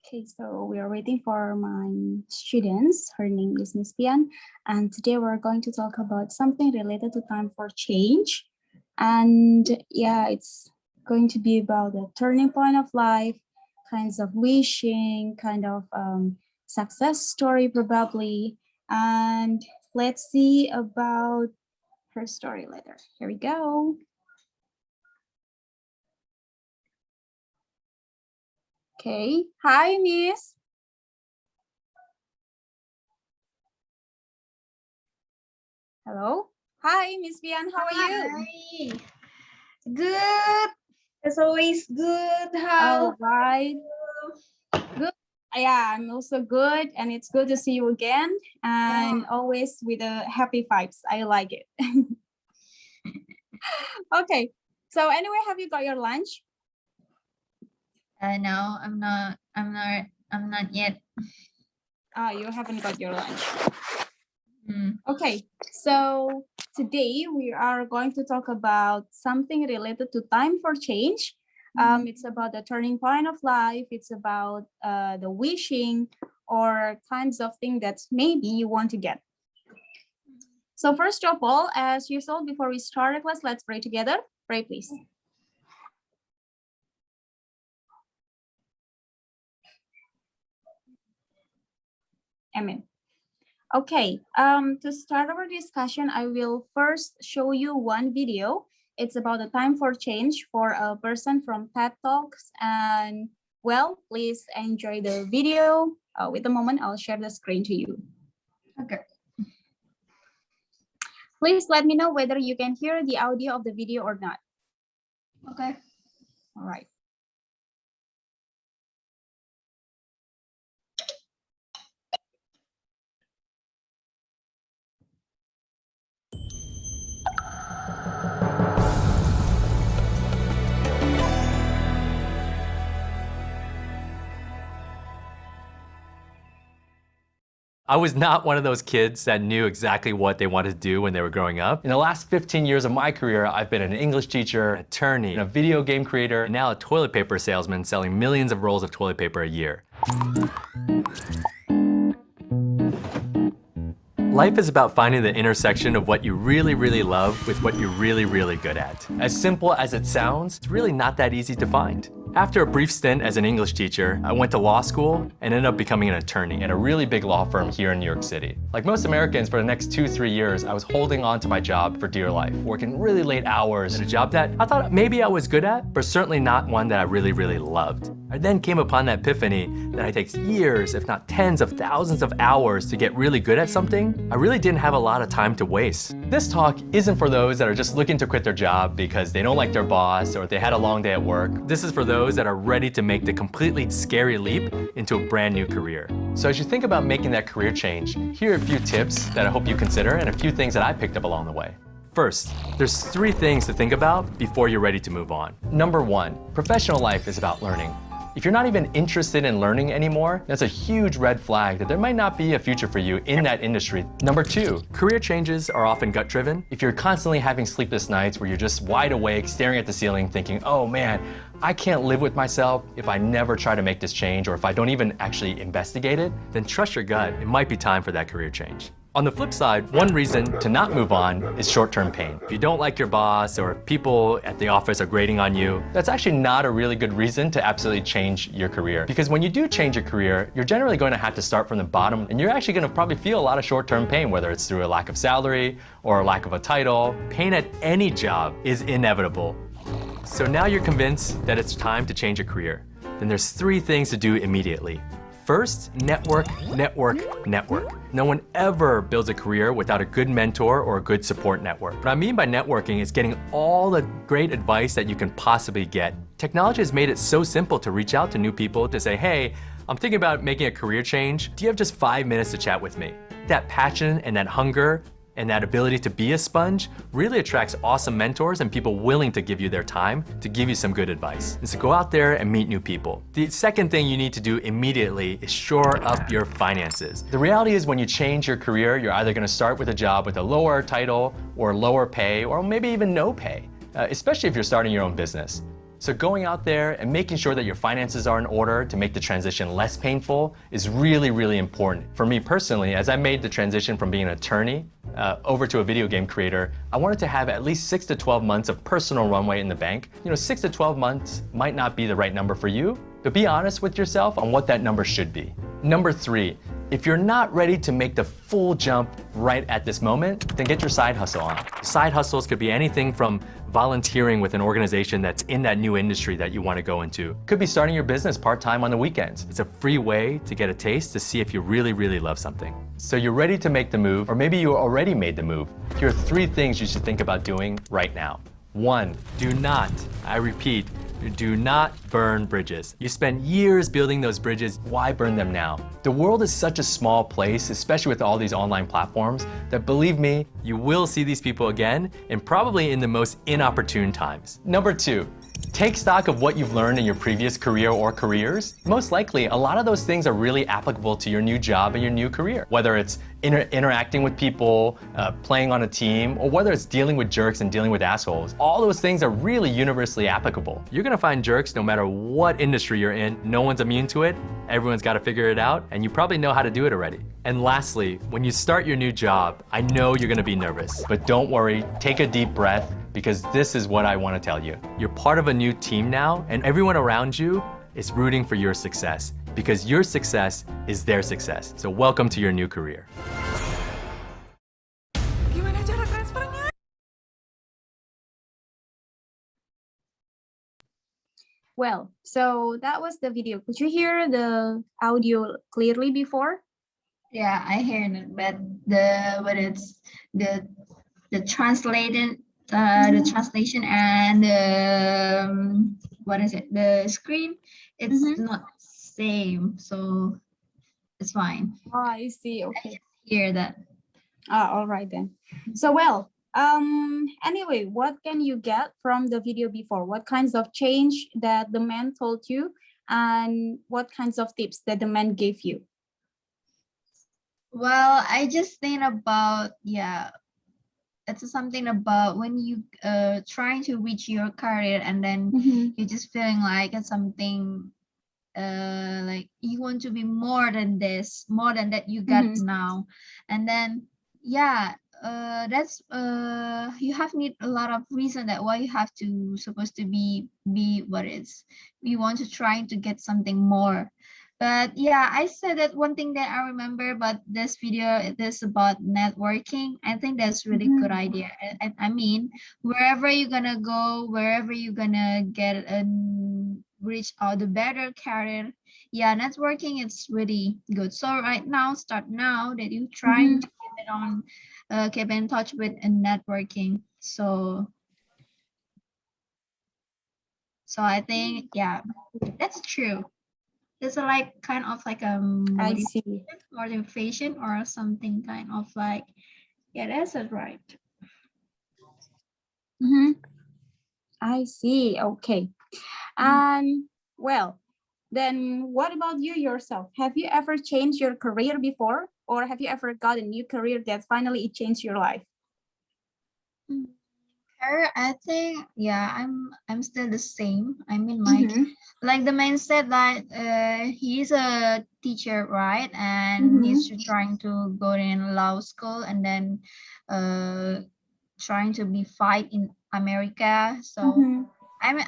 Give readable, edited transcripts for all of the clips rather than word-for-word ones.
Okay, so we are waiting for my students. Her name is Miss Pian, and today we're going to talk about something related to time for change. And yeah, it's going to be about the turning point of life, kinds of wishing, kind of success story probably. And let's see about her story later. Here we go. Okay, hi, Miss. Hello. Hi, Miss Vian. How are you? Hi. Good. As always, good. How? All right. Good. Yeah, I'm also good, and it's good to see you again, and always with the happy vibes. I like it. Okay. So anyway, have you got your lunch? No, I'm not yet. You haven't got your lunch. Okay. So today we are going to talk about something related to time for change. It's about the turning point of life. It's about the wishing or kinds of thing that maybe you want to get. So first of all, as usual, before we start the class, let's pray together. Pray, please. Amen. Okay, to start our discussion, I will first show you one video. It's about the time for change for a person from TED Talks. And well, please enjoy the video. With a moment, I'll share the screen to you. Okay. Please let me know whether you can hear the audio of the video or not. Okay. All right. I was not one of those kids that knew exactly what they wanted to do when they were growing up. In the last 15 years of my career, I've been an English teacher, an attorney, a video game creator, and now a toilet paper salesman selling millions of rolls of toilet paper a year. Life is about finding the intersection of what you really, really love with what you're really, really good at. As simple as it sounds, it's really not that easy to find. After a brief stint as an English teacher, I went to law school and ended up becoming an attorney at a really big law firm here in New York City. Like most Americans, for the next 2-3 years, I was holding on to my job for dear life, working really late hours in a job that I thought maybe I was good at, but certainly not one that I really, really loved. I then came upon that epiphany that it takes years, if not tens of thousands of hours to get really good at something. I really didn't have a lot of time to waste. This talk isn't for those that are just looking to quit their job because they don't like their boss or they had a long day at work. This is for those that are ready to make the completely scary leap into a brand new career. So as you think about making that career change, here are a few tips that I hope you consider and a few things that I picked up along the way. First, there's 3 things to think about before you're ready to move on. Number 1, professional life is about learning. If you're not even interested in learning anymore, that's a huge red flag that there might not be a future for you in that industry. Number 2, career changes are often gut-driven. If you're constantly having sleepless nights where you're just wide awake, staring at the ceiling, thinking, oh man, I can't live with myself if I never try to make this change or if I don't even actually investigate it, then trust your gut, it might be time for that career change. On the flip side, one reason to not move on is short-term pain. If you don't like your boss or if people at the office are grading on you, that's actually not a really good reason to absolutely change your career. Because when you do change your career, you're generally going to have to start from the bottom and you're actually going to probably feel a lot of short-term pain, whether it's through a lack of salary or a lack of a title. Pain at any job is inevitable. So now you're convinced that it's time to change your career. Then there's 3 things to do immediately. First, network, network, network. No one ever builds a career without a good mentor or a good support network. What I mean by networking is getting all the great advice that you can possibly get. Technology has made it so simple to reach out to new people to say, hey, I'm thinking about making a career change. Do you have just 5 minutes to chat with me? That passion and that hunger and that ability to be a sponge really attracts awesome mentors and people willing to give you their time to give you some good advice. And so go out there and meet new people. The second thing you need to do immediately is shore up your finances. The reality is when you change your career, you're either gonna start with a job with a lower title or lower pay or maybe even no pay, especially if you're starting your own business. So going out there and making sure that your finances are in order to make the transition less painful is really, really important. For me personally, as I made the transition from being an attorney over to a video game creator, I wanted to have at least 6 to 12 months of personal runway in the bank. 6 to 12 months might not be the right number for you, but be honest with yourself on what that number should be. Number 3, if you're not ready to make the full jump right at this moment, then get your side hustle on. Side hustles could be anything from volunteering with an organization that's in that new industry that you want to go into. Could be starting your business part-time on the weekends. It's a free way to get a taste to see if you really, really love something. So you're ready to make the move, or maybe you already made the move. Here are 3 things you should think about doing right now. 1, do not, I repeat, do not burn bridges. You spent years building those bridges, why burn them now? The world is such a small place, especially with all these online platforms, that believe me, you will see these people again, and probably in the most inopportune times. Number 2, take stock of what you've learned in your previous career or careers. Most likely, a lot of those things are really applicable to your new job and your new career. Whether it's interacting with people, playing on a team, or whether it's dealing with jerks and dealing with assholes, all those things are really universally applicable. You're gonna find jerks no matter what industry you're in. No one's immune to it. Everyone's gotta figure it out, and you probably know how to do it already. And lastly, when you start your new job, I know you're gonna be nervous, but don't worry, take a deep breath, because this is what I wanna tell you. You're part of a new team now, and everyone around you is rooting for your success, because your success is their success. So welcome to your new career. Gimana cara transfernya? Well, so that was the video. Could you hear the audio clearly before? Yeah, I hear it, but the translated the translation and the screen, it's not same, so it's fine. Oh, I see. Okay. Hear that. All right then. So well, anyway, what can you get from the video before? What kinds of change that the man told you, and what kinds of tips that the man gave you? Well, I just think about, it's something about when you trying to reach your career, and then you're just feeling like it's something like you want to be more than this, more than that you got now. And then that's you have need a lot of reason that why you have to supposed to be what is you want to try to get something more. But yeah, I said that one thing that I remember about this video is about networking. I think that's really good idea. I mean, wherever you're gonna go, wherever you're gonna get and reach out the better career, networking is really good. So right now, start now that you're trying to keep it on, keep in touch with networking. So I think that's true. It's like kind of like a motivation or something kind of like, that's it, right. I see. Okay. And well, then what about you yourself? Have you ever changed your career before, or have you ever got a new career that finally changed your life? I think I'm still the same. I mean, like the man said that he's a teacher, right? And he's trying to go in law school, and then trying to be fight in America. So I'm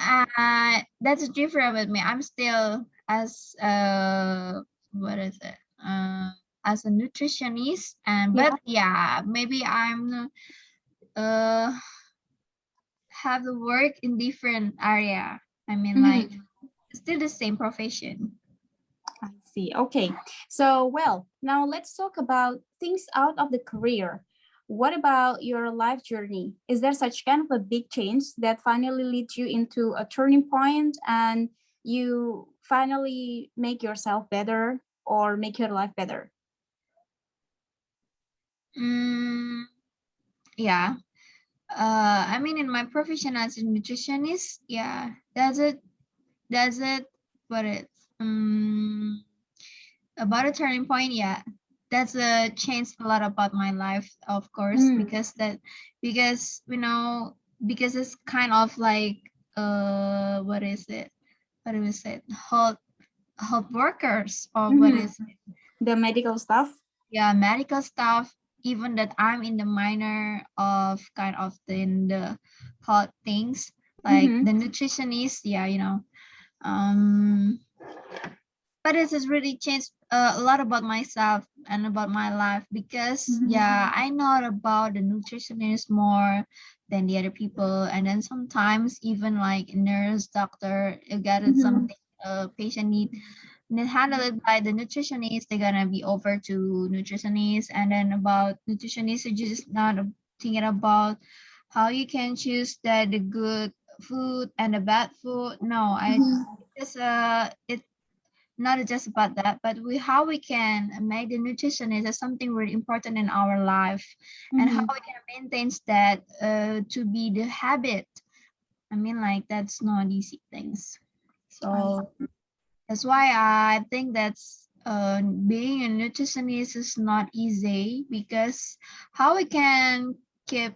that's different with me. I'm still as as a nutritionist, and but maybe I'm have the work in different area. I mean, like still the same profession. I see. Okay. So, well, now let's talk about things out of the career. What about your life journey? Is there such kind of a big change that finally leads you into a turning point and you finally make yourself better or make your life better? I mean, in my profession as a nutritionist, that's it. But it's about a turning point. That's changed a lot about my life, of course, because it's kind of like what is it? What do we say? Health workers, or what is it? The medical stuff. Yeah, medical stuff. Even that I'm in the minor of kind of in the health things, like the nutritionist. Yeah, but it has really changed a lot about myself and about my life, because yeah, I know about the nutritionist more than the other people. And then sometimes even like nurse, doctor, you get it, something a patient need, and then handle it by the nutritionist, they're gonna be over to nutritionist. And then about nutritionist, you just not thinking about how you can choose the good food and the bad food. No, I just it not just about that, but how we can make the nutrition is something really important in our life, and how we can maintain that to be the habit. I mean, like, that's not easy things. So that's why I think that's being a nutritionist is not easy, because how we can keep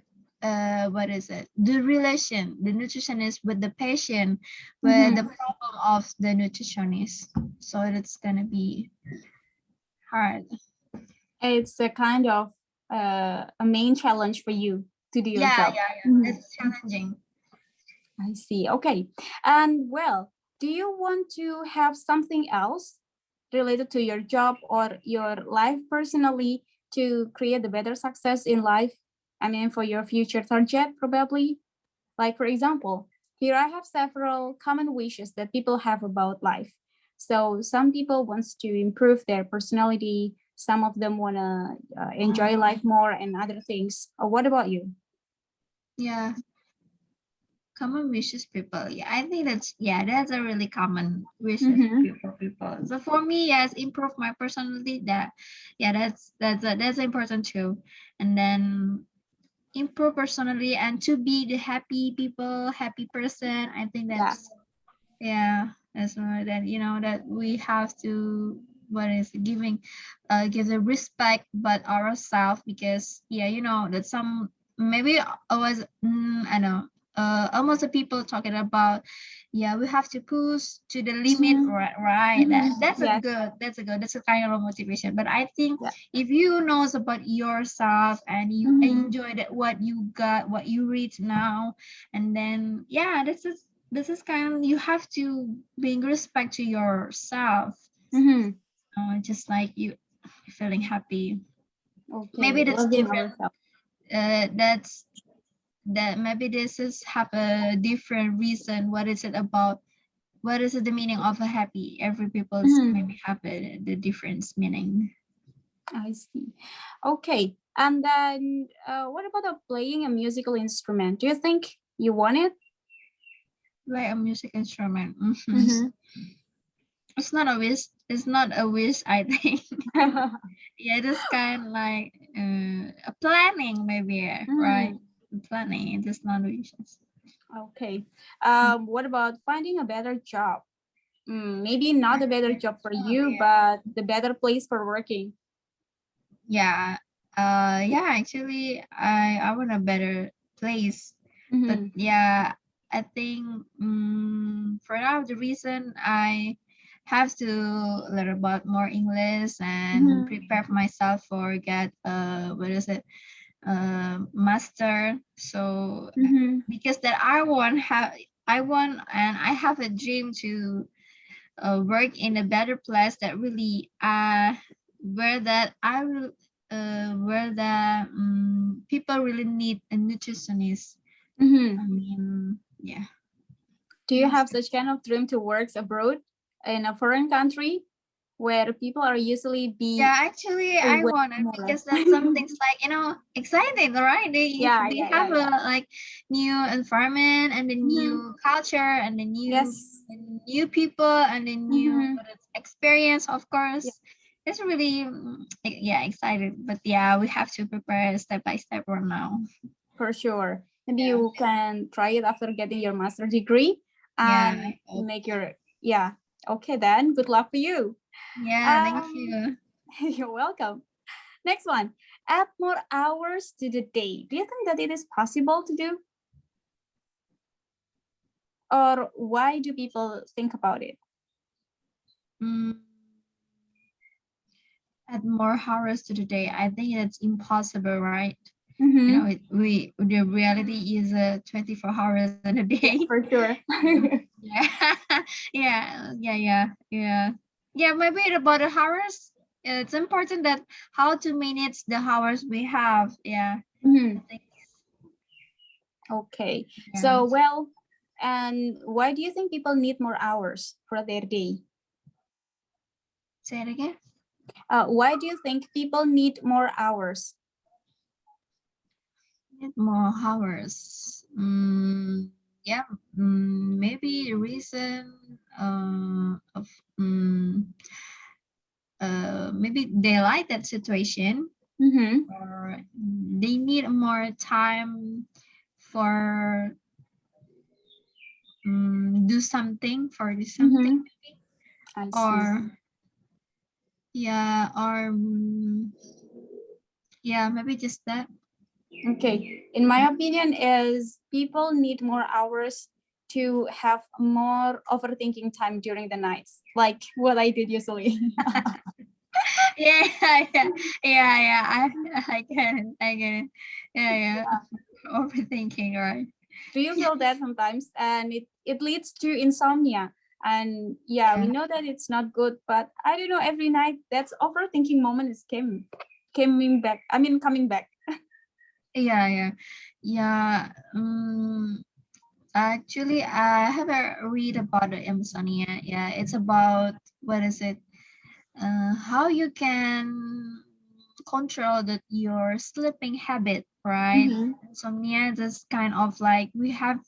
what is it, the relation the nutritionist with the patient, with the problem of the nutritionist. So it's gonna be hard. It's a kind of a main challenge for you to do your job. It's challenging. I see. Okay. And well, do you want to have something else related to your job or your life personally to create a better success in life? I mean, for your future target, probably. Like, for example, here I have several common wishes that people have about life. So some people wants to improve their personality. Some of them want to enjoy life more and other things. What about you? Yeah. Common wishes people. Yeah, I think that's a really common wishes people. So for me, yes, improve my personality. That's important too. And then improve personally and to be the happy people, happy person. I think that's that's more that that we have to what is giving give the respect but ourselves, because that some maybe I was I know almost the people talking about we have to push to the limit, right? That's a kind of motivation. But I think if you knows about yourself and you enjoy that what you got, what you reach now, and then this is kind of, you have to bring respect to yourself. Just like you feeling happy. Okay. Maybe that's Loving different. ourselves. That maybe this is have a different reason. What is it about? What is the meaning of a happy? Every people maybe have the different meaning. I see. Okay. And then what about playing a musical instrument? Do you think you want it? Play a music instrument. It's not a wish. It's not a wish, I think. It is kind of like a planning, maybe, right? Planning. It is not wishes. Okay. What about finding a better job? Maybe not a better job for you, but the better place for working. Actually, I want a better place. But I think for now the reason I have to learn about more English and prepare for myself for get what is it master. So because that I want and I have a dream to work in a better place that really where that I will where the people really need a nutritionist. I mean, Do you have such kind of dream to work abroad in a foreign country where people are usually actually I want it because that's something like exciting, right? They have a like new environment and the new culture and the new people and the new experience, of course. It's really excited, but we have to prepare step by step right now. For sure. Maybe you can try it after getting your master's degree and make your okay then, good luck for you. Thank you. You're welcome. Next one, add more hours to the day. Do you think that it is possible to do? or why do people think about it? Add more hours to the day. I think it's impossible, right? Mm-hmm. You know, the reality is 24 hours in a day. Yeah, for sure. Yeah, maybe about the hours. It's important that how to manage the hours we have. Yeah. Mm-hmm. I think, Okay. yeah. So, well, and why do you think people need more hours for their day? Say it again. Why do you think people need more hours? Need more hours. Yeah. Maybe the reason of maybe they like that situation, Mm-hmm. or they need more time for do something for do something, maybe. I see. Or yeah, or yeah, maybe just that. Okay. In my opinion, is people need more hours to have more overthinking time during the nights, like what I did usually. Yeah, yeah. I get it. Yeah. Overthinking, right? Do you feel that sometimes? And it leads to insomnia. And yeah, we know that it's not good, but I don't know, every night that's overthinking moment is coming back. Coming back. Yeah. Actually, I have a read about the insomnia. Yeah, it's about what is it? How you can control your sleeping habit, right? Mhm. Insomnia is kind of like we have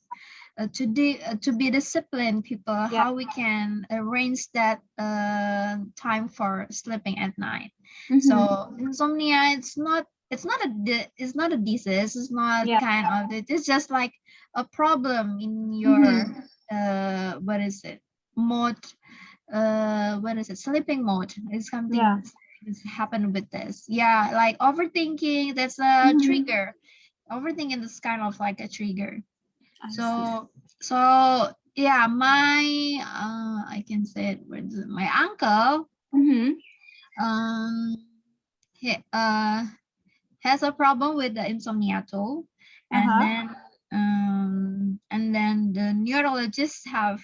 to be disciplined people, Yeah. how we can arrange that time for sleeping at night. Mhm. So insomnia, it's not a disease, it's not Yeah. kind of it, it's just like a problem in your what is it, mode, what is it, sleeping mode. It's something Yeah. is happen with this. Yeah, like overthinking, that's a Mhm. trigger. Overthinking is kind of like a trigger. I see. So yeah, my I can say it with my uncle. Mhm. Um, he has a problem with the insomnia too, Uh-huh. and then the neurologists have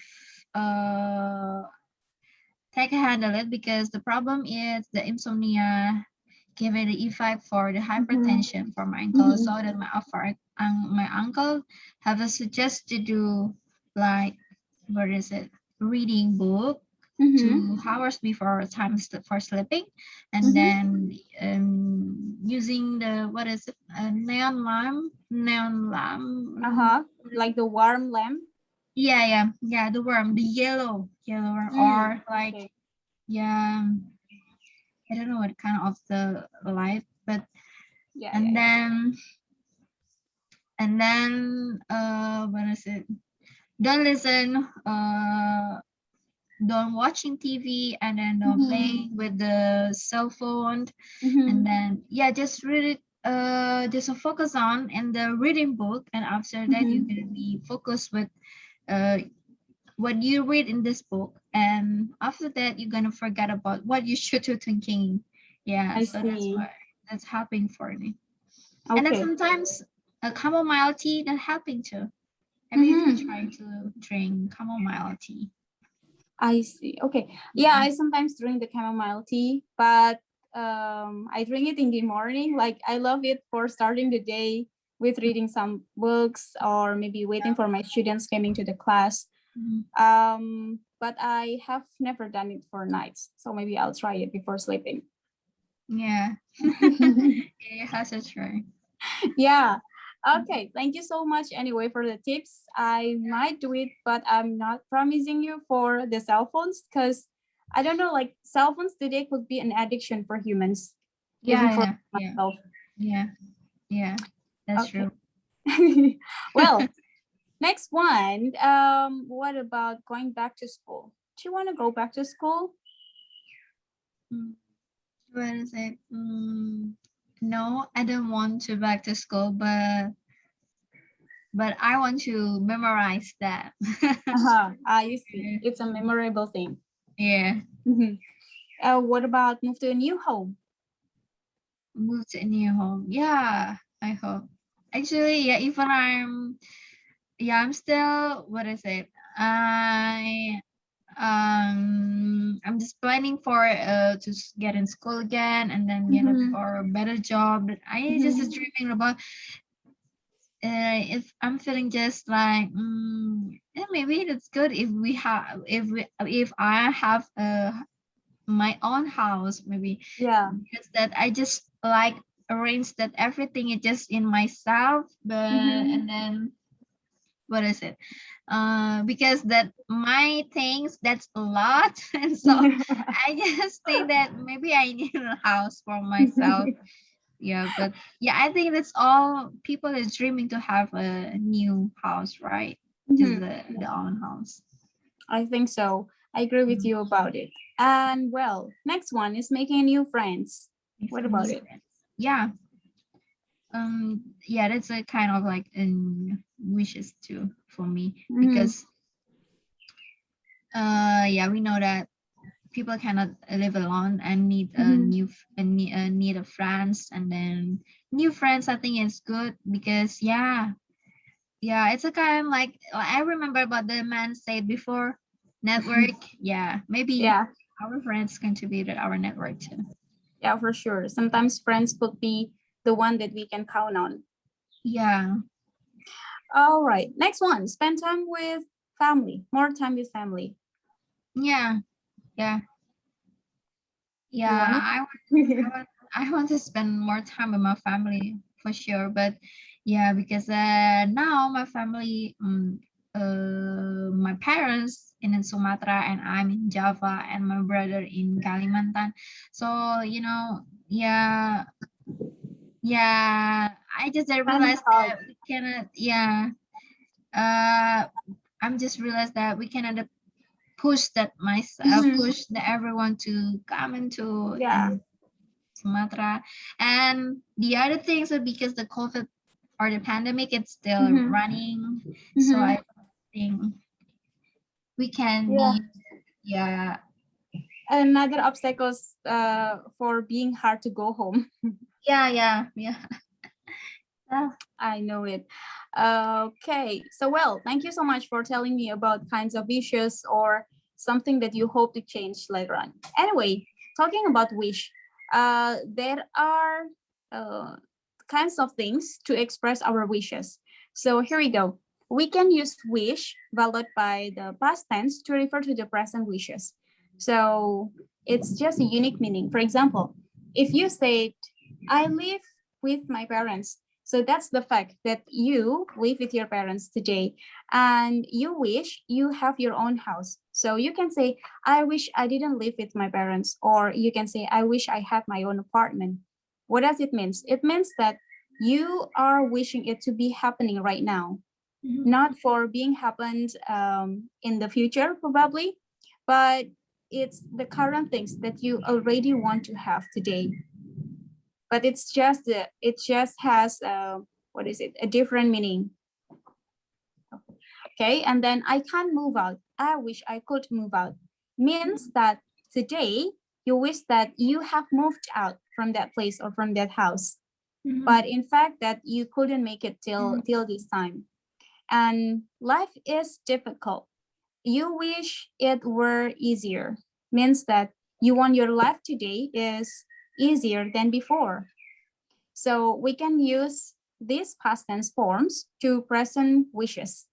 take a handle it, because the problem is the insomnia give it the effect for the hypertension for my uncle. So that my uncle have a suggest to do like what is it, reading book Mhm. 2 hours before time for sleeping, and Mhm. then using the what is it, neon lamp. Uh-huh. Like the warm lamp. Yeah, the worm, the yellow worm, or like Okay. yeah, I don't know what kind of the light, but Yeah. and Yeah. then what is it? Don't listen, don't watching TV, and then don't playing with the cell phone, and Mhm. then yeah, just read it. Just focus on in the reading book, and after that you're gonna be focused with uh what you read in this book, and after that you're gonna forget about what you should be thinking. Yeah, I so that's see. why that's happening for me. And then Okay. sometimes a chamomile tea that helping too. Have you Mhm. tried to drink chamomile tea? I see. Okay. Yeah, I sometimes drink the chamomile tea, but I drink it in the morning. Like I love it for starting the day with reading some books or maybe waiting for my students coming to the class. But I have never done it for nights, so maybe I'll try it before sleeping. Yeah. It has a try. Yeah. Okay. Thank you so much anyway for the tips. I might do it, but I'm not promising you for the cell phones because I don't know, like cell phones today could be an addiction for humans, even for myself. Yeah. That's Okay. true. Well, next one. What about going back to school? Do you want to go back to school? What is it? No, I don't want to back to school, but but I want to memorize that. I see. It's a memorable thing. Yeah. What about move to a new home? Move to a new home. Yeah, I hope. Actually, yeah, even I'm still, what is it? I'm just planning for to get in school again and then get for a better job. But I just dreaming about if I'm feeling just like yeah, maybe it's good if I have my own house, maybe. Yeah. Because that I just like arrange that everything is just in myself, but and then what is it? Because that my things, that's a lot. And so I just think that maybe I need a house for myself. Yeah, but yeah, I think that's all people is dreaming to have a new house, right? Just the own house. I think so. I agree with you about it. And well, next one is making new friends. What about it? Yeah. Yeah, that's a kind of like wishes too for me, because yeah, we know that people cannot live alone and need need a friends, and then new friends I think is good because yeah, it's a kind of like I remember what the man said before, network. Yeah, maybe our friends contributed our network too. Yeah, for sure. Sometimes friends could be the one that we can count on. Yeah. All right. Next one. Spend time with family. More time with family. Yeah. Yeah. Yeah. I want to spend more time with my family for sure. But yeah, because now my family, my parents in Sumatra and I'm in Java and my brother in Kalimantan. So, you know, yeah, I just realized that we cannot, I'm just realized that we cannot push that myself, push the everyone to come into in Sumatra. And the other things are because the COVID or the pandemic, it's still running. So I think we can be, Another obstacles for being hard to go home. yeah. I know it. Okay, so well, thank you so much for telling me about kinds of wishes or something that you hope to change later on. Anyway, talking about wish, there are kinds of things to express our wishes. So here we go. We can use wish followed by the past tense to refer to the present wishes. So it's just a unique meaning. For example, if you said, I live with my parents, so that's the fact that you live with your parents today and you wish you have your own house. So you can say, I wish I didn't live with my parents, or you can say, I wish I had my own apartment. What does it mean? It means that you are wishing it to be happening right now, not for being happened in the future, probably, but it's the current things that you already want to have today. But it just has what is it, a different meaning. Okay, and then I can't move out, I wish I could move out, means that today you wish that you have moved out from that place or from that house, but in fact that you couldn't make it till this time. And life is difficult, you wish it were easier, means that you want your life today is easier than before. So we can use these past tense forms to present wishes.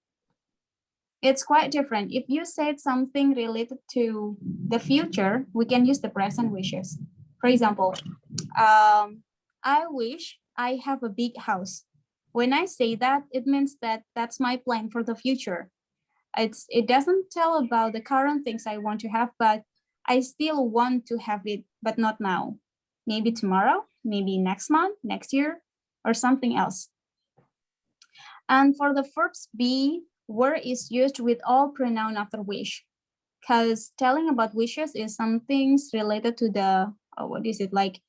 It's quite different. If you said something related to the future, we can use the present wishes. For example, I wish I have a big house. When I say that, it means that that's my plan for the future. It doesn't tell about the current things I want to have, but I still want to have it, but not now. Maybe tomorrow, maybe next month, next year, or something else. And for the verbs be, were is used with all pronoun after wish, because telling about wishes is some things related to the, what is it, like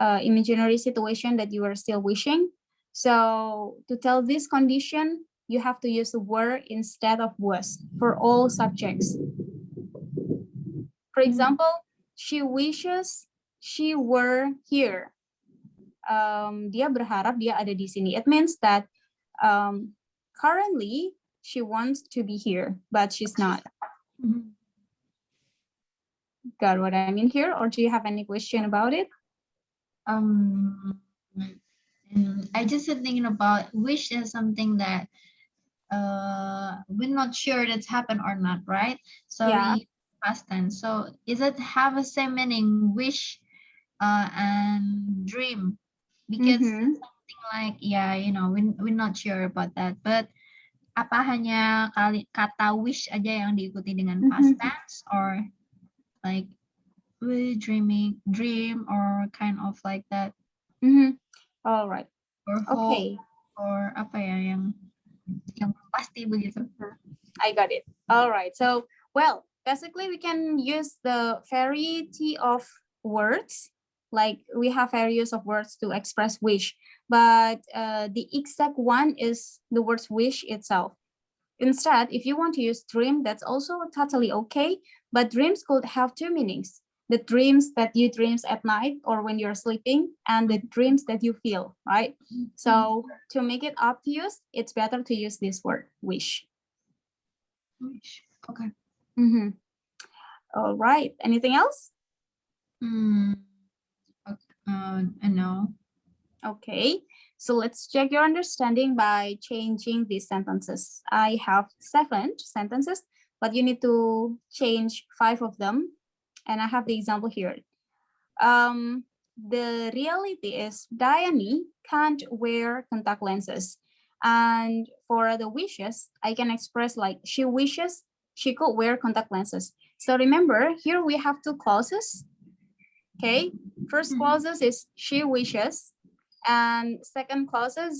imaginary situation that you are still wishing. So to tell this condition, you have to use were instead of was for all subjects. For example, she wishes she were here. Dia berharap dia ada di sini. It means that currently she wants to be here, but she's not. Got what I mean here? Or do you have any question about it? I just thinking about wish is something that we're not sure that's happened or not, right? So Yeah. we past tense. So is it have the same meaning, wish and dream? Because it's something like, yeah, you know, we're not sure about that. But apa hanya kata wish aja yang diikuti dengan past tense, or like we dreaming, dream, or kind of like that? All right. Or hope, Okay. or apa ya yang pasti begitu. I got it. All right. So, well, basically we can use the variety of words. Like we have various of words to express wish, but the exact one is the word wish itself. Instead, if you want to use dream, that's also totally okay. But dreams could have two meanings: the dreams that you dreams at night or when you're sleeping, and the dreams that you feel, right? So to make it obvious, it's better to use this word, wish. Wish. Okay. All right. Anything else? No. Okay. So let's check your understanding by changing these sentences. I have 7 sentences, but you need to change 5 of them. And I have the example here. The reality is Diane can't wear contact lenses. And for the wishes, I can express like she wishes she could wear contact lenses. So remember, here we have 2 clauses. Okay, first clauses is she wishes, and second clause is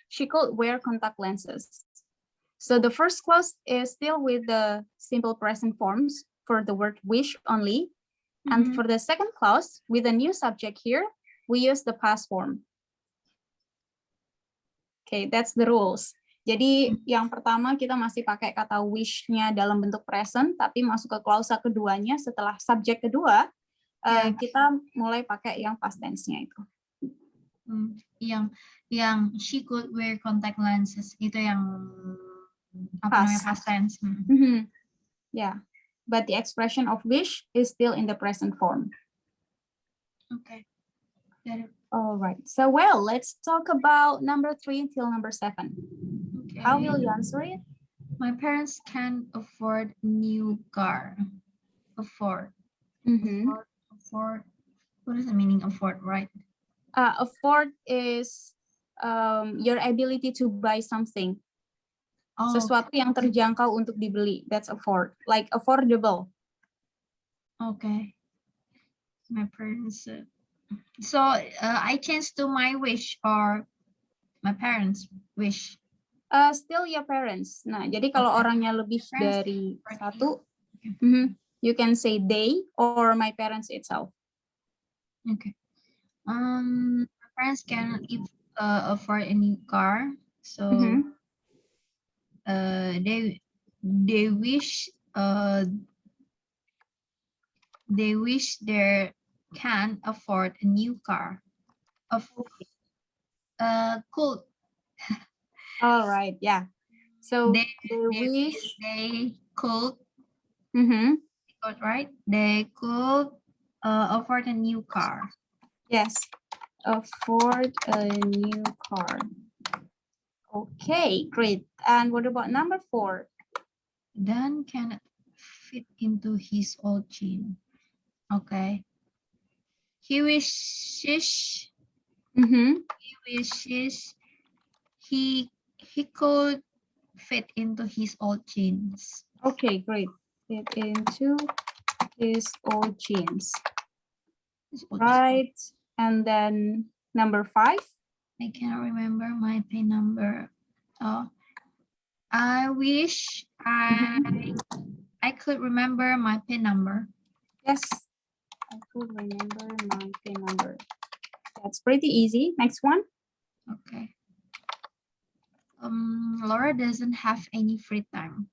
she could wear contact lenses. So the first clause is still with the simple present forms for the word wish only. And for the second clause, with a new subject here, we use the past form. Okay, that's the rules. Jadi yang pertama kita masih pakai kata wish-nya dalam bentuk present, tapi masuk ke klausa keduanya setelah subjek kedua, kita mulai pakai yang past tense-nya itu. Yang she could wear contact lenses itu yang namanya past tense. Yeah, but the expression of wish is still in the present form. Okay. Got it. All right. So well, let's talk about number 3 till number 7. Okay. How will you answer it? My parents can't afford new car. Afford. Afford. What is the meaning of afford, right? Afford is your ability to buy something. Sesuatu yang terjangkau untuk dibeli. That's afford. Like affordable. Okay. My parents. So I changed to my wish or my parents' wish. Still your parents. Nah, jadi kalau orangnya lebih dari satu, you can say they or my parents itself. Okay. My parents can afford a new car, so they wish they can afford a new car. Cool. All right, yeah. So they wish they could. Right? They could afford a new car. Yes, afford a new car. Okay, great. And what about number 4? Dan cannot fit into his old jean. Okay. He wishes. He wishes he could fit into his old jeans. Okay, great. Fit into his old jeans. Right. And then number 5. I cannot remember my PIN number. I wish I could remember my PIN number. Yes, I could remember my PIN number. That's pretty easy. Next one. Okay. Laura doesn't have any free time.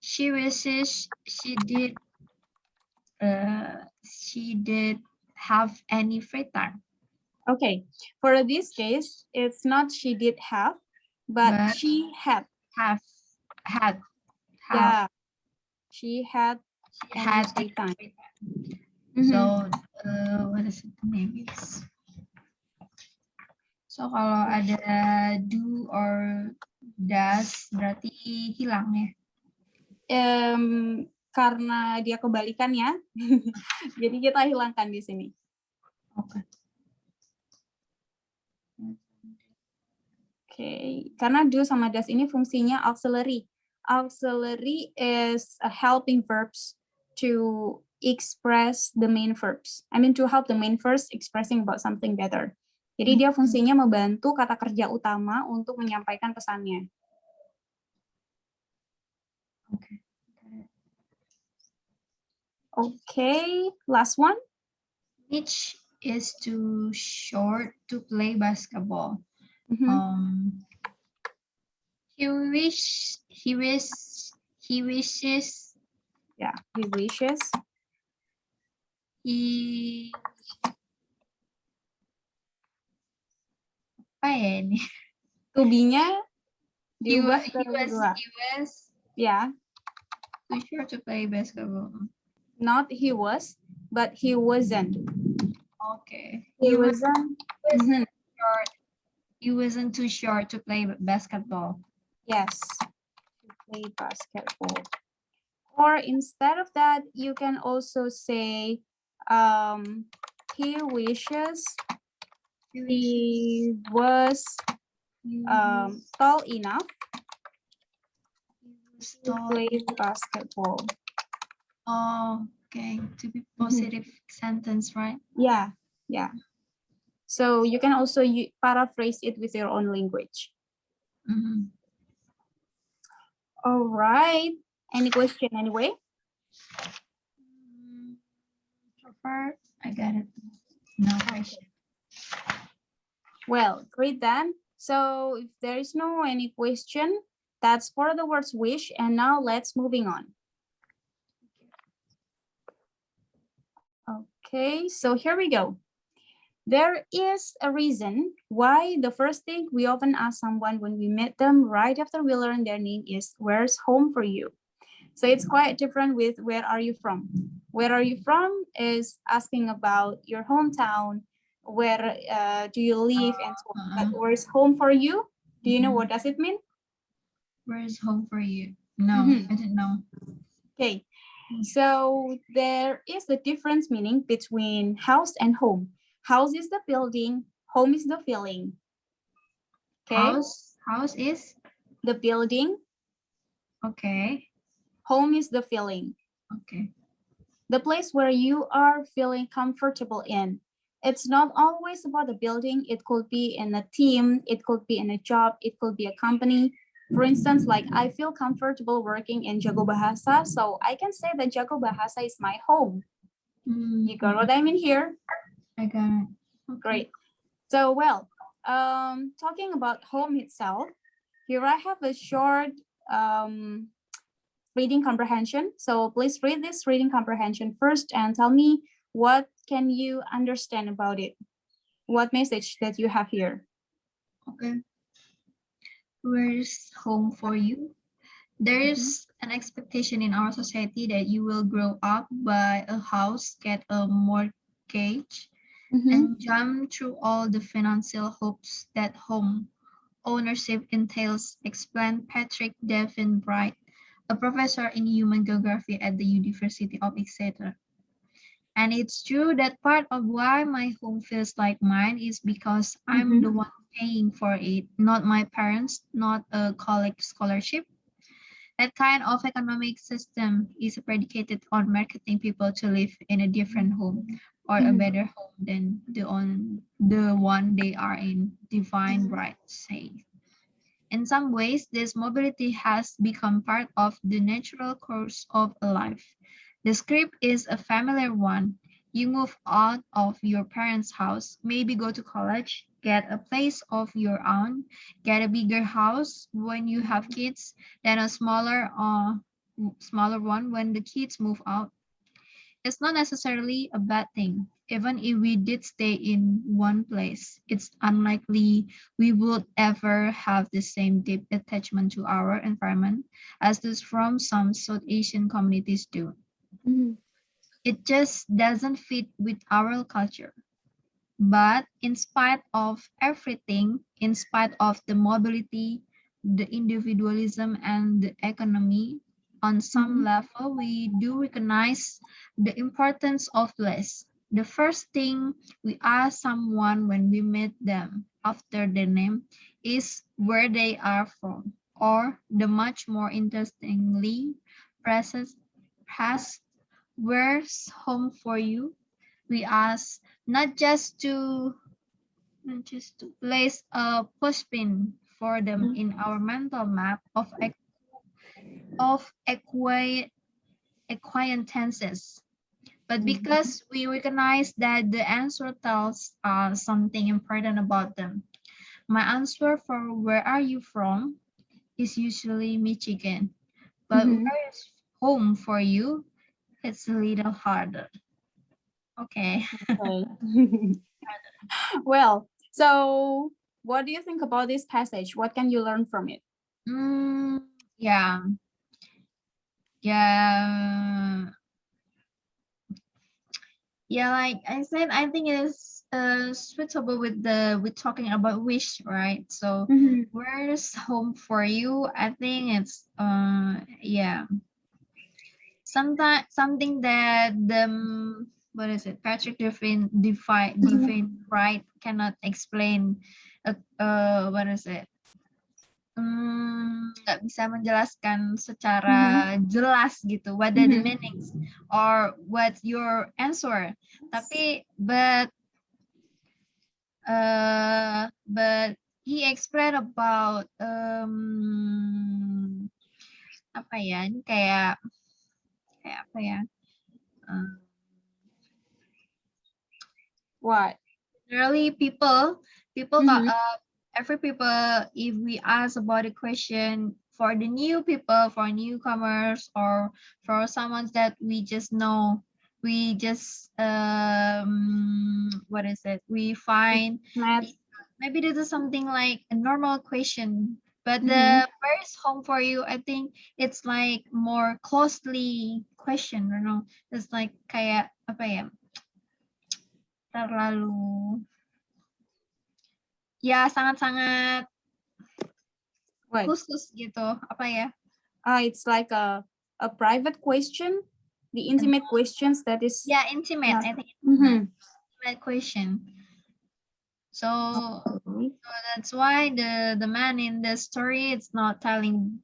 She wishes she did have any free time. Okay, for this case, it's not she did have, but she had. Had. Yeah, she had any free time. So, what is it? Maybe it's. So kalau ada do or does berarti hilang ya? Karena dia kebalikannya, jadi kita hilangkan di sini. Oke. Okay, karena do sama does ini fungsinya auxiliary. Auxiliary is a helping verbs to express the main verbs. I mean to help the main verbs expressing about something better. Jadi dia fungsinya membantu kata kerja utama untuk menyampaikan pesannya. Oke. Okay, last one. Mitch is too short to play basketball. He wishes. Yeah, he wishes. Apa ya ini? To be-nya He diubah was yeah. too short to play basketball. Not he was, but he wasn't. Okay. He wasn't. Short. He wasn't too short to play basketball. Yes, to play basketball. Or instead of that, you can also say he wishes he was tall enough to play basketball. Oh, okay. To be positive sentence, right? Yeah, yeah. So you can also paraphrase it with your own language. All right. Any question anyway? So far, I got it. No question. Well, great then. So if there is no any question, that's for the words wish. And now let's moving on. Okay, so here we go. There is a reason why the first thing we often ask someone when we meet them right after we learn their name is, where's home for you? So it's quite different with where are you from? Where are you from is asking about your hometown, where do you live and so on. But where's home for you? Do you know what does it mean? Where's home for you? No, I didn't know. Okay, so there is the difference meaning between house and home. House is the building, home is the feeling. Okay. House is? The building. Okay. Home is the feeling. Okay. The place where you are feeling comfortable in. It's not always about the building. It could be in a team. It could be in a job. It could be a company. For instance, like I feel comfortable working in Jago Bahasa, so I can say that Jago Bahasa is my home. You got what I mean here? I got it. Okay. Great. So, well, talking about home itself, here I have a short reading comprehension. So please read this reading comprehension first and tell me what can you understand about it? What message that you have here? Okay. Where's home for you? There is an expectation in our society that you will grow up, buy a house, get a mortgage, and jump through all the financial hopes that home ownership entails, explained Patrick Devin Bright, a professor in human geography at the University of Exeter. And it's true that part of why my home feels like mine is because I'm the one paying for it, not my parents, not a college scholarship. That kind of economic system is predicated on marketing people to live in a different home or a better home than the one they are in, Divine Bright say. In some ways, this mobility has become part of the natural course of a life. The script is a familiar one. You move out of your parents' house, maybe go to college, get a place of your own, get a bigger house when you have kids, then a smaller one when the kids move out. It's not necessarily a bad thing. Even if we did stay in one place, it's unlikely we would ever have the same deep attachment to our environment as those from some South Asian communities do. Mhm. It just doesn't fit with our culture. But in spite of everything, in spite of the mobility, the individualism, and the economy, on some level, we do recognize the importance of place. The first thing we ask someone when we meet them after their name is where they are from, or the much more interestingly, pressed, where's home for you? We ask not just to place a pushpin for them in our mental map of acquaintances, but because we recognize that the answer tells us something important about them. My answer for where are you from is usually Michigan, but Mhm. where is home for you? It's a little harder. Okay. Okay. Well, so what do you think about this passage? What can you learn from it? Yeah. Yeah. Yeah, like I said, I think it is suitable with talking about wish, right? So Mhm. where's home for you? I think it's yeah, sometimes something that the what is it? Patrick define right cannot explain. What is it? Nggak bisa menjelaskan secara jelas gitu what are the meanings or what your answer, tapi but he explained about apa ya, ini kayak apa ya, What? generally people Mhm. every people, if we ask about a question for the new people, for newcomers, or for someone that we just know, we just what is it, we find Math. maybe this is something like a normal question, but Mhm. the where is home for you, I think it's like more closely question, you know, it's like kayak apa ya, terlalu ya sangat-sangat What? khusus gitu, apa ya? It's like a private question, the intimate questions that is Yeah, intimate. not. I think Mhm. intimate question. So Okay. that's why the man in the story, it's not telling,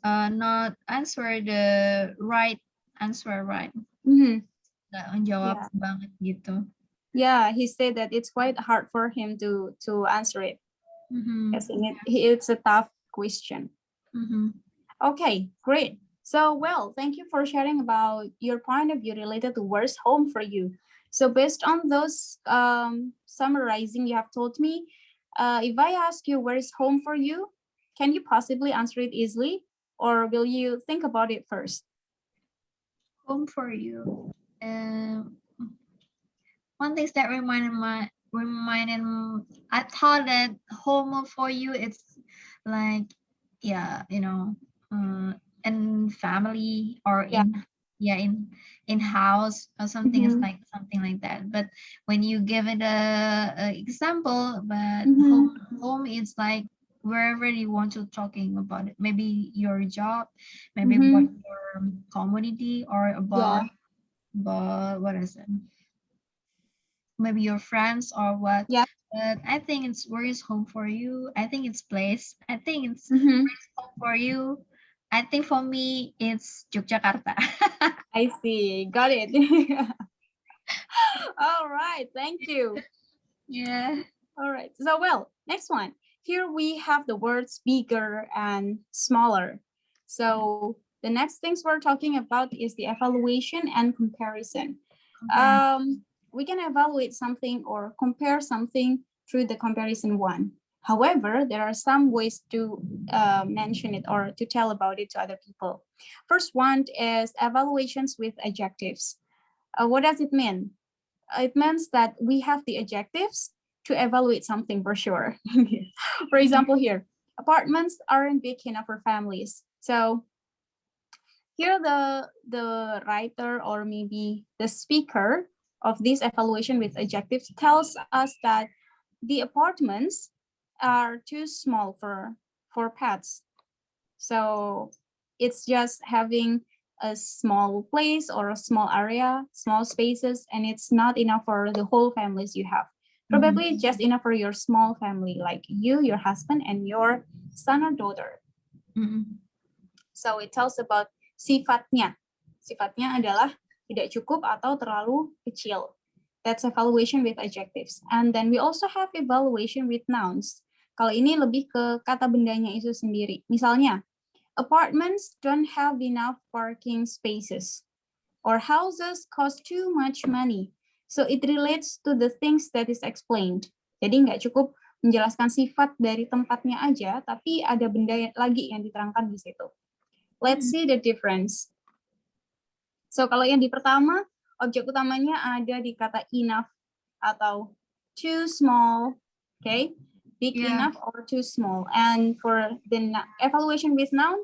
not answer the right answer, right? Mhm. Nggak menjawab Yeah. banget gitu. Yeah, he said that it's quite hard for him to answer it. Yes, it's a tough question. Okay, great. So, well, thank you for sharing about your point of view related to where's home for you. So, based on those summarizing you have told me, if I ask you where's home for you, can you possibly answer it easily, or will you think about it first? Home for you. One thing that I thought that home for you, it's like, yeah, you know, in family or Yeah. in house or something, is Mhm. like something like that. But when you give it a example, but Mhm. home is like wherever you want to talking about it, maybe your job, maybe about Mhm. your community, or Yeah. about what is it, maybe your friends or what. Yeah. But I think it's where is home for you. I think it's place. I think it's Mhm. where is home for you. I think for me it's Yogyakarta. I see. Got it. All right. Thank you. Yeah. All right. So, well, next one. Here we have the words bigger and smaller. So, the next things we're talking about is the evaluation and comparison. We can evaluate something or compare something through the comparison one. However, there are some ways to mention it or to tell about it to other people. First one is evaluations with adjectives. What does it mean? It means that we have the adjectives to evaluate something for sure. For example, here, apartments aren't big enough for families. So here the writer or maybe the speaker of this evaluation with adjectives tells us that the apartments are too small for pets. So it's just having a small place or a small area, small spaces, and it's not enough for the whole families you have. Probably just enough for your small family, like you, your husband, and your son or daughter. So it tells about sifatnya. Sifatnya adalah tidak cukup atau terlalu kecil. That's evaluation with adjectives. And then we also have evaluation with nouns. Kalau ini lebih ke kata bendanya itu sendiri. Misalnya, apartments don't have enough parking spaces. Or houses cost too much money. So it relates to the things that is explained. Jadi nggak cukup menjelaskan sifat dari tempatnya aja, tapi ada benda lagi yang diterangkan di situ. Let's see the difference. So kalau yang di pertama, objek utamanya ada di kata enough atau too small, okay? Big enough or too small. And for the evaluation with noun,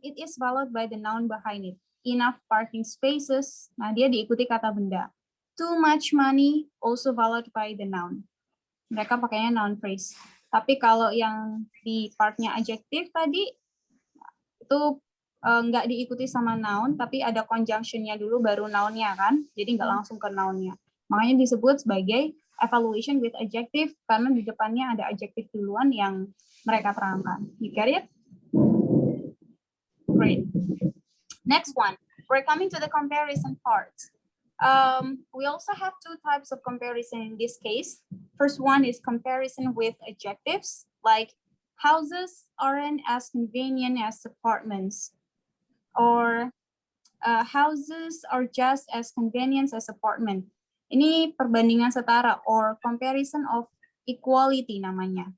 it is followed by the noun behind it. Enough parking spaces, nah dia diikuti kata benda. Too much money, also followed by the noun. Mereka pakainya noun phrase. Tapi kalau yang di partnya adjective tadi, itu nggak diikuti sama noun, tapi ada conjunction-nya dulu baru noun-nya kan, jadi nggak langsung ke noun-nya. Makanya disebut sebagai evaluation with adjective, karena di depannya ada adjective duluan yang mereka terangkan. You get it? Great. Next one, we're coming to the comparison part. We also have two types of comparison in this case. First one is comparison with adjectives, like houses aren't as convenient as apartments, or houses are just as convenient as apartment. Ini perbandingan setara or comparison of equality namanya.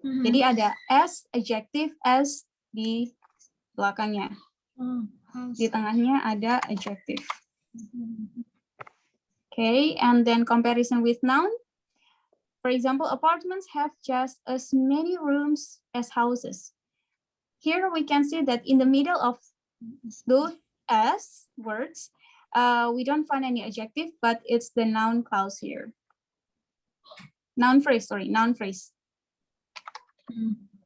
Jadi ada as, adjective, as di belakangnya. Di tengahnya ada adjective. Okay, and then comparison with noun. For example, apartments have just as many rooms as houses. Here we can see that in the middle of those as words, we don't find any adjective, but it's the noun clause here. Noun phrase.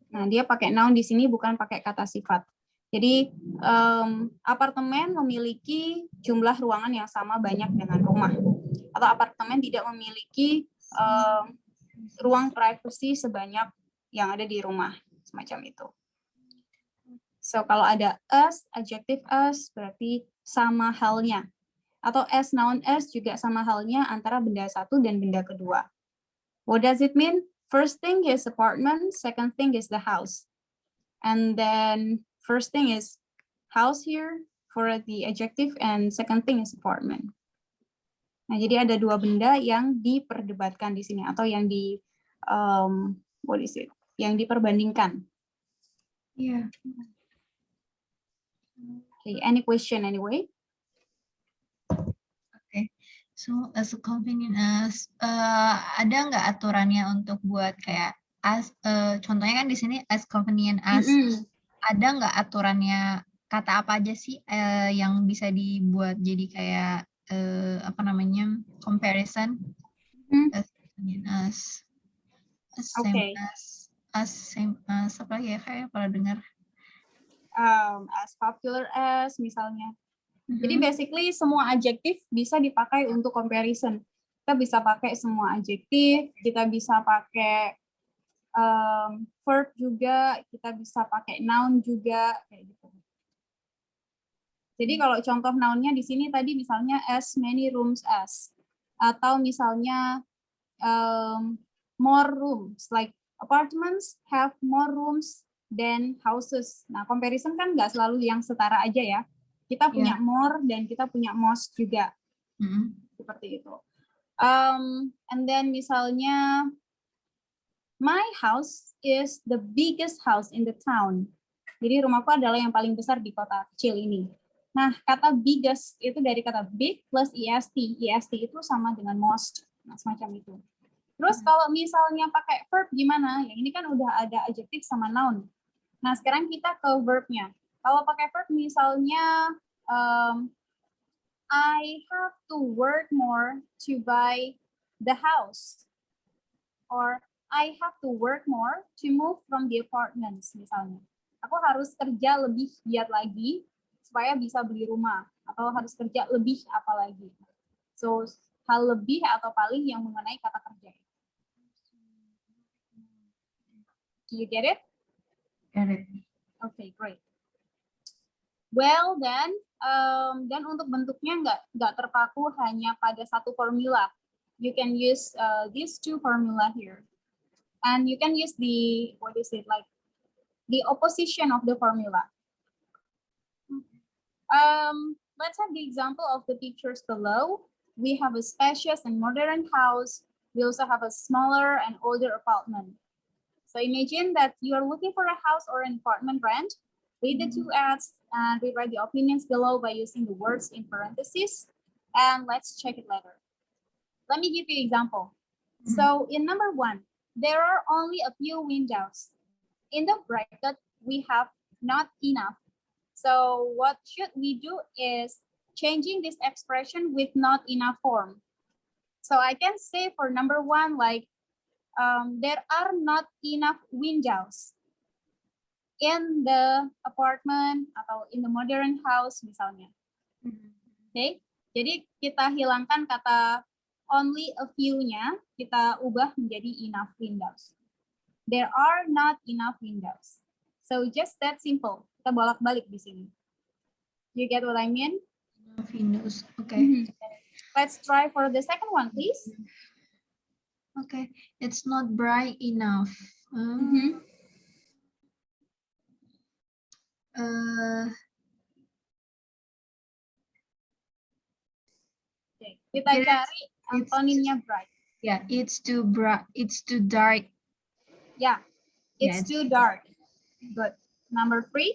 Nah, dia pakai noun di sini, bukan pakai kata sifat. Jadi, apartemen memiliki jumlah ruangan yang sama banyak dengan rumah. Atau apartemen tidak memiliki ruang privacy sebanyak yang ada di rumah. Semacam itu. So, kalau ada as, adjective as, berarti sama halnya. Atau as, noun as juga sama halnya antara benda satu dan benda kedua. What does it mean? First thing is apartment, second thing is the house. And then first thing is house here for the adjective, and second thing is apartment. Nah, jadi ada dua benda yang diperdebatkan di sini atau yang yang diperbandingkan. Yeah. Okay, any question anyway? Okay. So as a convenient as, ada nggak aturannya untuk buat kayak as, contohnya kan di sini as convenient as, ada nggak aturannya kata apa aja sih yang bisa dibuat jadi kayak apa namanya comparison? As convenient as Okay. same as apa ya kayak pernah dengar? As popular as misalnya. Jadi basically semua adjektif bisa dipakai untuk comparison. Kita bisa pakai semua adjektif, kita bisa pakai verb juga, kita bisa pakai noun juga, kayak gitu. Jadi kalau contoh nounnya di sini tadi misalnya as many rooms as, atau misalnya more rooms, like apartments have more rooms than houses. Nah, comparison kan nggak selalu yang setara aja ya. Kita punya more dan kita punya most juga. Seperti itu. And then misalnya, my house is the biggest house in the town. Jadi rumahku adalah yang paling besar di kota kecil ini. Nah, kata biggest itu dari kata big plus est. Est itu sama dengan most. Nah, semacam itu. Terus kalau misalnya pakai verb gimana? Yang ini kan udah ada adjective sama noun. Nah, sekarang kita ke verbnya. Kalau pakai verb misalnya, I have to work more to buy the house. Or I have to work more to move from the apartments, misalnya. Aku harus kerja lebih giat lagi supaya bisa beli rumah. Atau harus kerja lebih apa lagi. So, hal lebih atau paling yang mengenai kata kerja. Do you get it? Get it. Okay, great. Well, then untuk bentuknya nggak terpaku hanya pada satu formula. You can use these two formula here. And you can use the, the opposition of the formula. Let's have the example of the pictures below. We have a spacious and modern house. We also have a smaller and older apartment. So imagine that you are looking for a house or an apartment rent. Read the two ads and rewrite the opinions below by using the words in parentheses. And let's check it later. Let me give you an example. So in number 1, there are only a few windows. In the bracket, we have not enough. So what should we do is changing this expression with not enough form. So I can say for number 1, like, there are not enough windows in the apartment atau in the modern house misalnya. Okay, jadi kita hilangkan kata only a few-nya, kita ubah menjadi enough windows. There are not enough windows. So just that simple. Kita bolak-balik di sini. You get what I mean? Enough windows. Okay. Let's try for the second one, please. Okay, it's not bright enough. Okay. Kita cari antonimnya bright. Yeah, it's too bright. It's too dark. Yeah, it's too dark. Good. Number 3.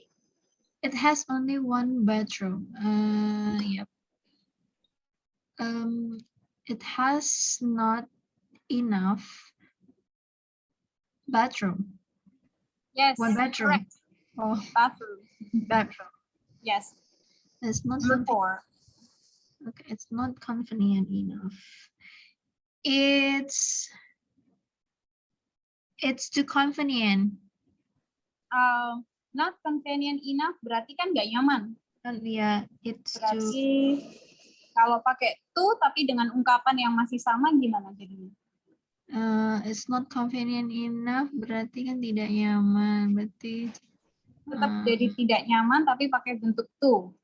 It has only one bedroom. Yep. It has not enough bathroom. Yes. One bedroom. Correct. Oh, Bathroom. bathroom. Yes. It's not Number 4. Okay, it's not convenient enough. It's too convenient. Not convenient enough berarti kan nggak nyaman. Yeah, it's Berarti kalau pakai to tapi dengan ungkapan yang masih sama gimana jadinya? It's not convenient enough berarti kan tidak nyaman. Berarti Tetap jadi tidak nyaman tapi pakai bentuk to.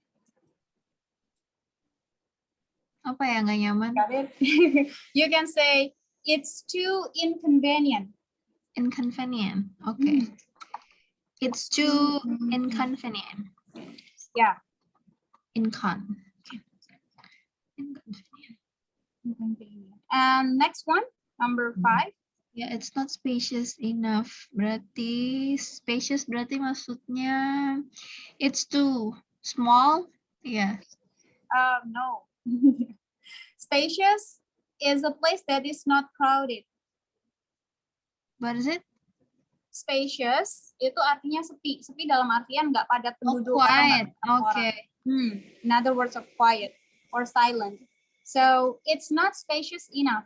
Apa ya nggak nyaman? Got it? You can say it's too inconvenient. Inconvenient. Okay. It's too inconvenient. Yeah. Okay. Inconvenient. And next one, number 5. Yeah, it's not spacious enough. Berarti spacious berarti maksudnya it's too small. Yeah. No. Spacious is a place that is not crowded. What is it? Spacious itu artinya sepi. Sepi dalam artian nggak padat penduduk. Quiet. Okay. In other words of quiet or silent. So it's not spacious enough.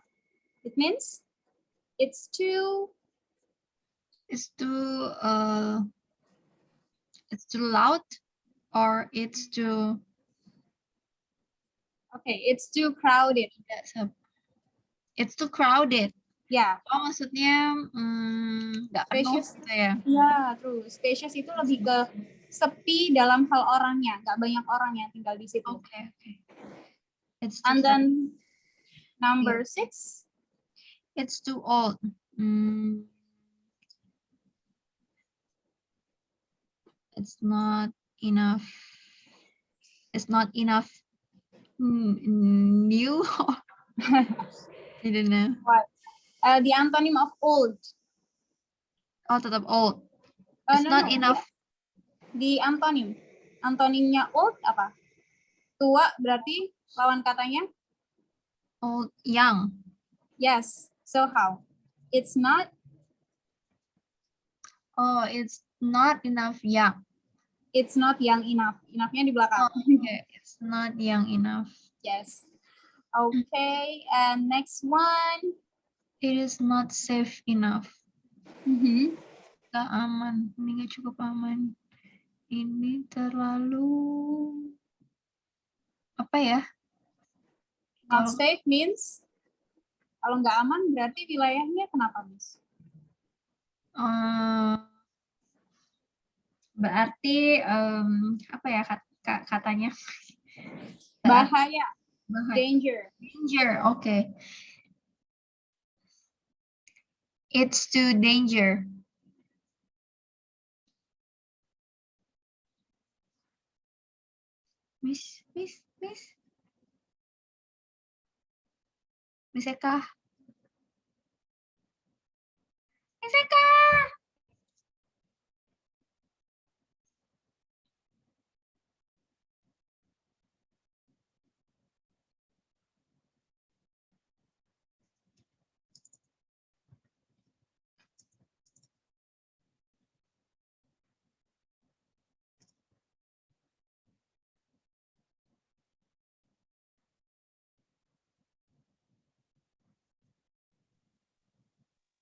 It means it's too loud or it's too it's too crowded. It's too crowded. Ya. Oh, maksudnya nggak penuh gitu ya? Ya, true. Spacious itu lebih ke sepi dalam hal orangnya, nggak banyak orang yang tinggal di situ. Okay. And then number 6. It's too old. It's not enough. It's not enough New. I don't know. What? The antonym of old. Oh, tetap old. It's No, not no. enough. Di antonim. Antonimnya old apa? Tua berarti lawan katanya? Old, young. Yes. So how? It's not. Oh, it's not enough young. It's not young enough. Enough-nya di belakang. Oh, okay. It's not young enough. Yes. Okay. And next one. It is not safe enough. Mm-hmm. Gak aman. Ini gak cukup aman. Ini terlalu apa ya? Not Kalau- safe means kalau nggak aman berarti wilayahnya kenapa, Miss? Berarti apa ya katanya? Bahaya. Bahaya. Danger. Danger. Okay. It's too danger. Miss Eka. Miss Eka.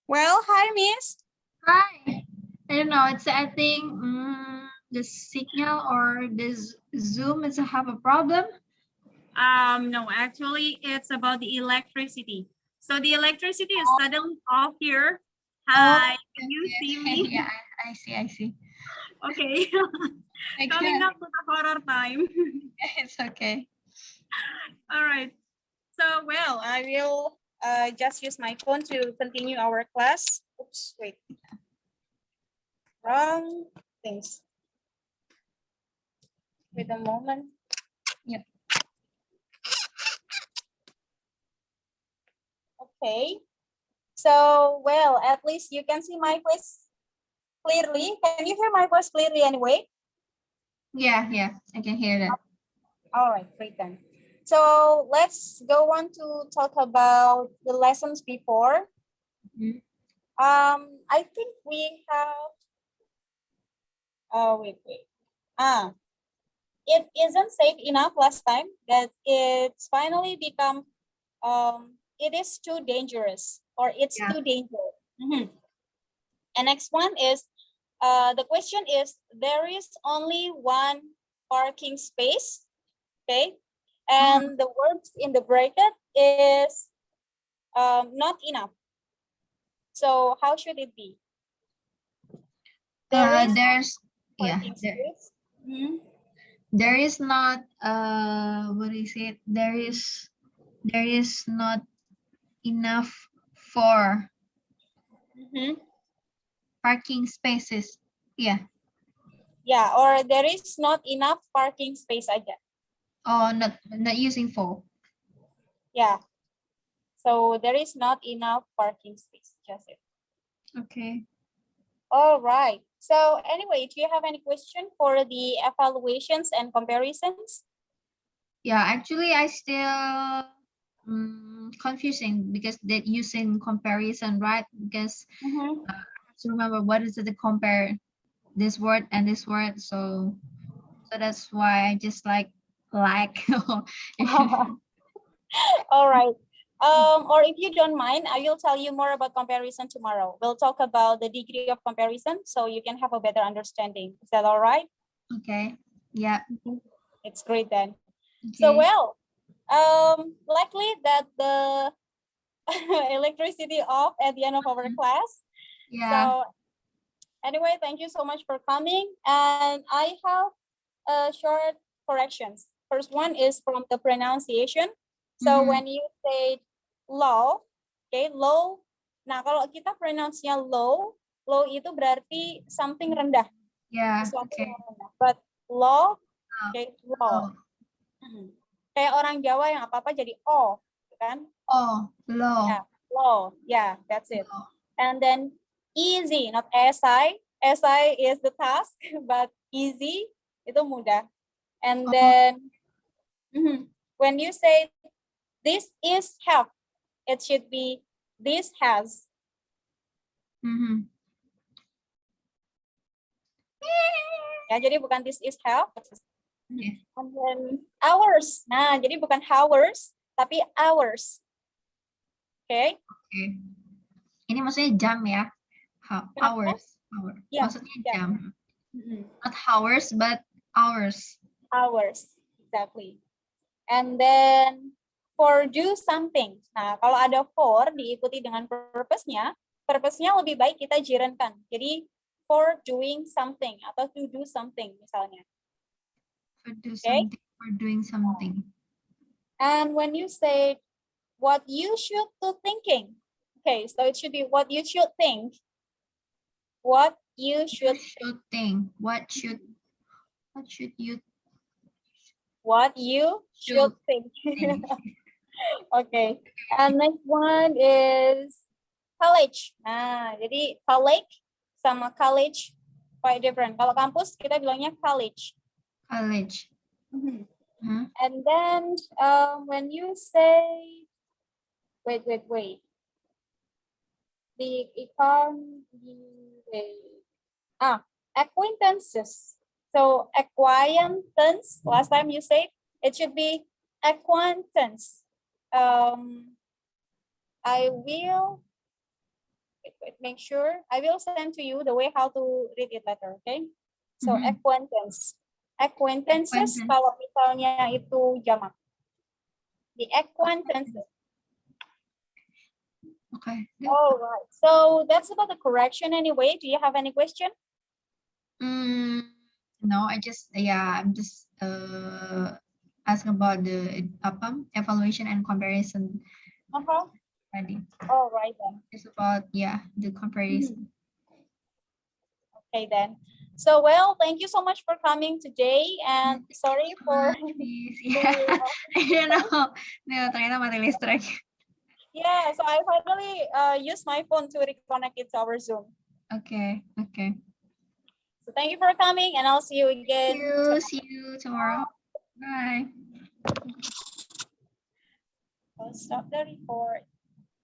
Well, hi, Miss. Hi. I don't know. It's I think the signal or this Zoom is have a problem. No, actually, it's about the electricity. So the electricity is suddenly off here. Hi, can you see me? Yeah, I see. Okay. Coming up to the horror time. It's okay. All right. So, well, I will just use my phone to continue our class. Oops, wait. Wrong things. Wait a moment. Yep. Okay. So, well, at least you can see my voice clearly. Can you hear my voice clearly anyway? Yeah, I can hear that. All right, great then. So let's go on to talk about the lessons before. Mhm. I think we have, wait. It isn't safe enough last time that it's finally become, it is too dangerous or it's Yeah. too dangerous. Mhm. And next one is, the question is, there is only one parking space, okay? And the words in the bracket is not enough. So how should it be? There's parking space. Mhm. there is not what is it? There is not enough for Mhm. parking spaces. Yeah. Yeah, or there is not enough parking space again. Oh, not using for. Yeah. So there is not enough parking space. Just it. Okay. All right. So anyway, do you have any question for the evaluations and comparisons? Yeah, actually, I still confusing because they're using comparison, right? Because Mhm. I have to remember what is it to compare this word and this word. So that's why I just like. All right. Or if you don't mind, I will tell you more about comparison tomorrow. We'll talk about the degree of comparison so you can have a better understanding. Is that all right? Okay. Yeah. It's great then. Okay. So, well, likely that the electricity off at the end of our class. Yeah. So anyway, thank you so much for coming. And I have short corrections. First one is from the pronunciation. So when you say low, okay, low. Nah, kalau kita pronounce-nya low itu berarti something rendah. Yeah. Sesuatu Okay. yang rendah. But low, okay, low. Kayak orang Jawa yang apa-apa jadi O, kan? Oh, low. Yeah, low. Yeah, that's it. Low. And then easy, not SI. SI is the task, but easy itu mudah. And then when you say this is have, it should be this has. Ya, jadi bukan this is have. Yes. And then hours. Nah, jadi bukan hours, tapi hours. Okay. Oke. Ini maksudnya jam ya? Hours. Hour. Yeah, Maksudnya yeah. jam. Not hours, but hours. Hours, exactly. And then for do something. Nah, kalau ada for diikuti dengan purpose-nya lebih baik kita jirankan. Jadi for doing something atau to do something misalnya. For do something. For doing something. And when you say what you should do thinking. Okay, so it should be what you should think. What you should think. What should you what you should think. Okay. And next one is college. Nah, jadi college sama college quite different. Kalau kampus kita bilangnya college. College. And then when you say wait. Acquaintances. So acquaintance, last time you said it should be acquaintance. I will make sure I will send to you the way how to read it later, okay? So acquaintance. Acquaintances kalau misalnya itu jamak. The acquaintances. Okay. All right. So that's about the correction anyway. Do you have any question? No, I'm just asking about the evaluation and comparison. Tadi. All right then. It's about the comparison. Okay then. So well, thank you so much for coming today, and sorry for. I don't know. No, ternyata mati listrik. Yeah, so I finally use my phone to reconnect it to our Zoom. Okay. So thank you for coming, and I'll see you again. See you tomorrow. Bye. I'll stop the report.